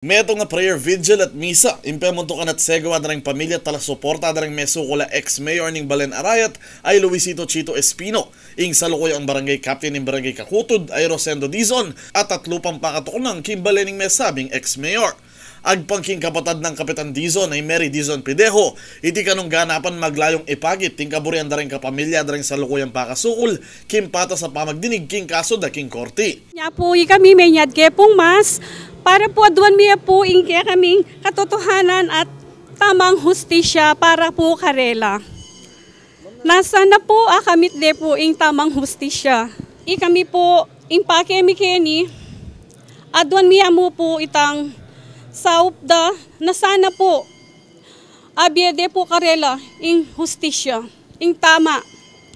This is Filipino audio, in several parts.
Meto nga prayer vigil at misa, impemonto ka na't segawa na rin pamilya tala suporta na rin mesukula ex-mayor ning Balen Arayat ay Luisito Chito Espino. Ing salukoy ang barangay captain ng barangay Kakutod ay Rosendo Dizon at tatlo pang pakatukunan king Balen ning mesabing ex-mayor. Agpangking kapatad ng Kapitan Dizon ay Mary Dizon Pidejo, iti kanong ganapan maglayong ipagit ting kaburian da rin kapamilya da rin salukuyang pakasukul, kim pata sa pamagdinig king kaso da king korte. Nya po kami may nyad ke pong mas, para po aduan miya po ingke kaming katotohanan at tamang hustisya para po karela. Nasa na po akamit de po ing tamang hustisya. Kami po impake mi keni, aduan miya mo po itang saupda na sana po abiede po karela ing hustisya, ing tama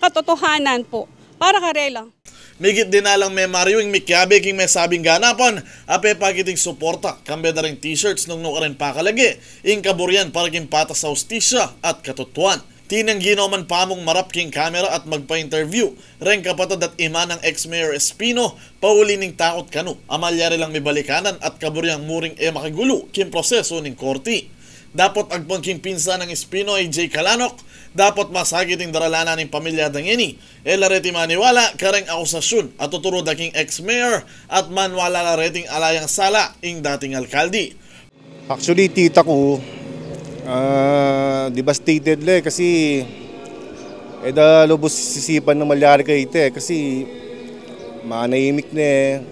katotohanan po para karela. Migit din na lang may Mario yung mikyabe king may sabing ganapan, ape pagiting suporta, kambe na rin t-shirts nung nukarin pakalagi, ing kaburian para king patas sa hustisya at katutuan. Tinang ginaman pamong marap king camera at magpa-interview, ren kapatid at ima ng ex-mayor Espino, pauli ning takot kanu, amalyari lang may balikanan at kaburiang muring makigulo king proseso ning korte. Dapat agpangking pinsa ng Espino ay Jay Calanok, dapat masagiting daralana ng pamilya dangini. Lareti maniwala kareng akusasyon at tuturo daking ex-mayor at manwala la reting alayang sala ing dating alkalde. Actually, tita ko, devastated le kasi lubos sisipan ng malyari kay ite kasi manahimik ne,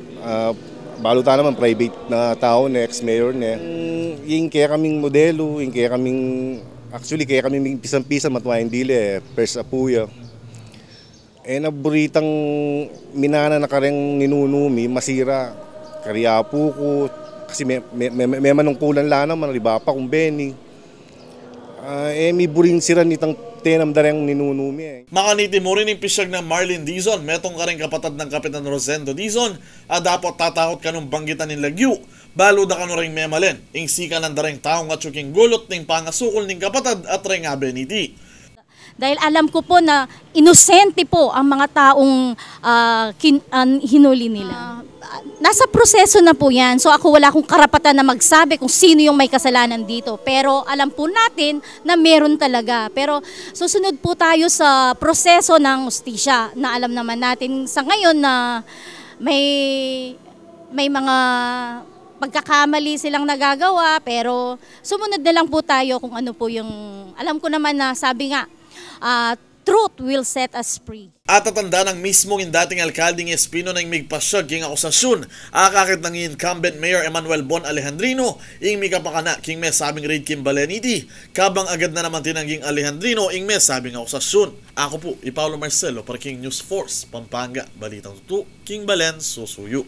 balutan naman private na tao ne, ex-mayor ne. Yung kaya kaming modelo, yung kaya kaming, actually kaya kaming pisang-pisang matuwain dili, first apuya. Naburitang minana na kareng ninunumi, masira, karyapo ko, kasi may manungkulan lang naman, riba pa kung Benny. May buring sira nitang tenam dareng ninunumi. Makaniti mo rin yung pisyag ng Marlene Dizon, metong ka rin kapatad ng Kapitan Rosendo Dizon, at dapat tatakot ka nung banggitan ng lagyu. Balo da kanu ring memalen, ing sika ng dareng taong at syuking gulot ning pangasukol ning kapatad at ring abeniti. Dahil alam ko po na inosente po ang mga taong hinuli nila. Nasa proseso na po yan, so ako wala akong karapatan na magsabi kung sino yung may kasalanan dito. Pero alam po natin na meron talaga. Pero susunod po tayo sa proseso ng hustisya na alam naman natin sa ngayon na may mga pagkakamali silang nagagawa, pero sumunod na lang po tayo kung ano po yung, alam ko naman na sabi nga, truth will set us free. At tatanda ng mismong dating alkaldeng Espino na migpasyag king akusasyon, akakit ng incumbent Mayor Emmanuel Bon Alejandrino, ing mikapakana king may sabing raid king Baleniti, kabang agad na naman tinangging Alejandrino ing may sabing akusasyon. Ako po, Paulo Marcelo para King News Force, Pampanga, Balitang Tutu, King Balen, Susuyo.